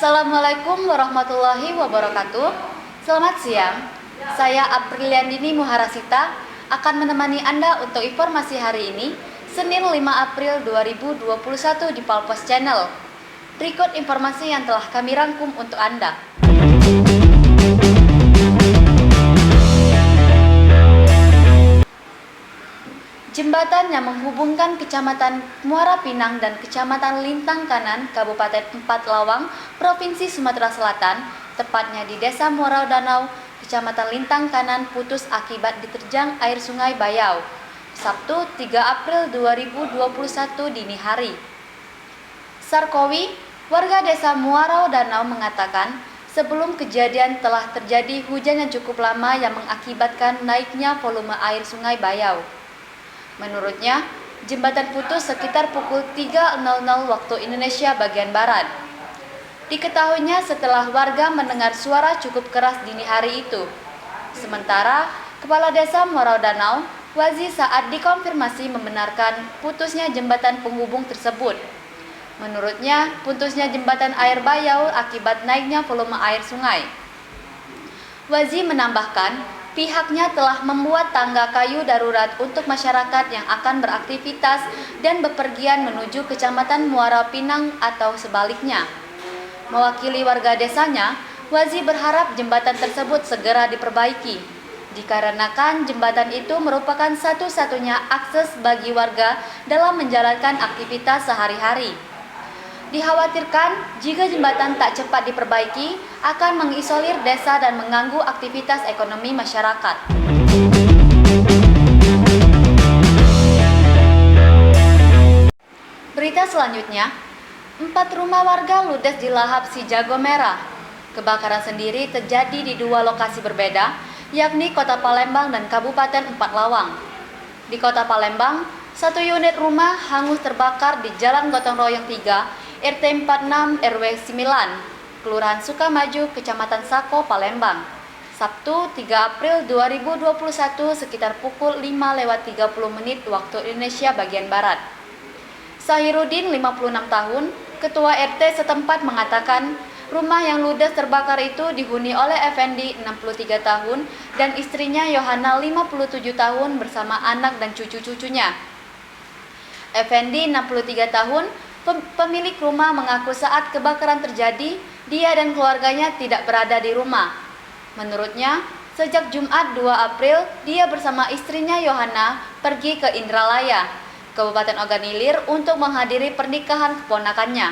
Assalamualaikum warahmatullahi wabarakatuh. Selamat siang. Saya Apriliandini Muharasita akan menemani Anda untuk informasi hari ini, Senin 5 April 2021 di Palpos Channel. Berikut informasi yang telah kami rangkum untuk Anda. Jembatan yang menghubungkan Kecamatan Muara Pinang dan Kecamatan Lintang Kanan, Kabupaten Empat Lawang, Provinsi Sumatera Selatan, tepatnya di Desa Muara Danau, Kecamatan Lintang Kanan, putus akibat diterjang air Sungai Bayau, Sabtu 3 April 2021 dini hari. Sarkowi, warga Desa Muara Danau mengatakan, sebelum kejadian telah terjadi hujan yang cukup lama yang mengakibatkan naiknya volume air Sungai Bayau. Menurutnya, jembatan putus sekitar pukul 3.00 waktu Indonesia bagian Barat. Diketahuinya setelah warga mendengar suara cukup keras dini hari itu. Sementara, Kepala Desa Muara Danau, Wazi saat dikonfirmasi membenarkan putusnya jembatan penghubung tersebut. Menurutnya, putusnya jembatan air Bayau akibat naiknya volume air sungai. Wazi menambahkan, pihaknya telah membuat tangga kayu darurat untuk masyarakat yang akan beraktivitas dan bepergian menuju Kecamatan Muara Pinang atau sebaliknya. Mewakili warga desanya, Wazi berharap jembatan tersebut segera diperbaiki, dikarenakan jembatan itu merupakan satu-satunya akses bagi warga dalam menjalankan aktivitas sehari-hari. Dikhawatirkan jika jembatan tak cepat diperbaiki akan mengisolir desa dan mengganggu aktivitas ekonomi masyarakat. Berita selanjutnya, 4 rumah warga ludes dilahap si jago merah. Kebakaran sendiri terjadi di 2 lokasi berbeda, yakni Kota Palembang dan Kabupaten Empat Lawang. Di Kota Palembang, 1 unit rumah hangus terbakar di Jalan Gotong Royong 3, RT 46 RW 9, Kelurahan Sukamaju, Kecamatan Sako, Palembang, Sabtu 3 April 2021 sekitar pukul 5:30 waktu Indonesia bagian Barat. Sahirudin, 56 tahun, Ketua RT setempat mengatakan, rumah yang ludes terbakar itu dihuni oleh Effendi, 63 tahun, dan istrinya Yohana, 57 tahun bersama anak dan cucu-cucunya. Effendi, 63 tahun, pemilik rumah mengaku saat kebakaran terjadi, dia dan keluarganya tidak berada di rumah. Menurutnya, sejak Jumat 2 April, dia bersama istrinya Yohana pergi ke Indralaya, Kabupaten Ogan Ilir untuk menghadiri pernikahan keponakannya.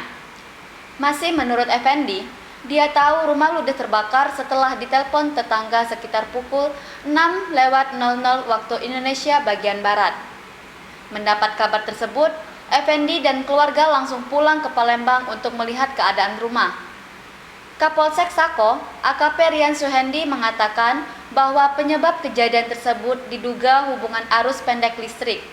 Masih menurut Effendi, dia tahu rumah ludes terbakar setelah ditelepon tetangga sekitar pukul 6:00 waktu Indonesia bagian Barat. Mendapat kabar tersebut, Effendi dan keluarga langsung pulang ke Palembang untuk melihat keadaan rumah. Kapolsek Sako, AKP Rian Suhendi mengatakan bahwa penyebab kejadian tersebut diduga hubungan arus pendek listrik.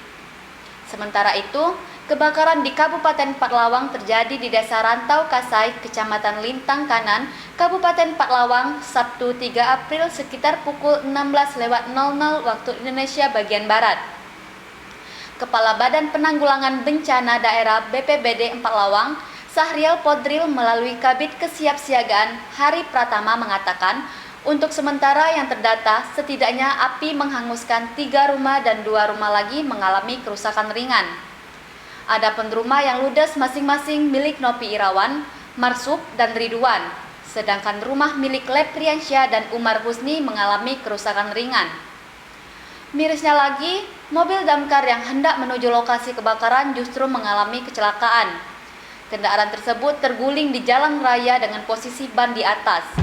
Sementara itu, kebakaran di Kabupaten Empat Lawang terjadi di Desa Rantau Kasai, Kecamatan Lintang Kanan, Kabupaten Empat Lawang, Sabtu 3 April sekitar pukul 16:00 waktu Indonesia bagian Barat. Kepala Badan Penanggulangan Bencana Daerah BPBD Empat Lawang, Sahrial Podril melalui Kabid Kesiapsiagaan Hari Pratama mengatakan, untuk sementara yang terdata setidaknya api menghanguskan 3 rumah dan 2 rumah lagi mengalami kerusakan ringan. Adapun rumah yang ludes masing-masing milik Nopi Irawan, Marsup, dan Ridwan, sedangkan rumah milik Lep Triansyah dan Umar Husni mengalami kerusakan ringan. Mirisnya lagi, mobil damkar yang hendak menuju lokasi kebakaran justru mengalami kecelakaan. Kendaraan tersebut terguling di jalan raya dengan posisi ban di atas.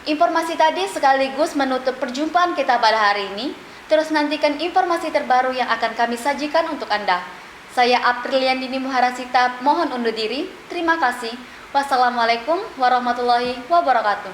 Informasi tadi sekaligus menutup perjumpaan kita pada hari ini. Terus nantikan informasi terbaru yang akan kami sajikan untuk Anda. Saya Apriliandini Muharasita mohon undur diri. Terima kasih. Wassalamualaikum warahmatullahi wabarakatuh.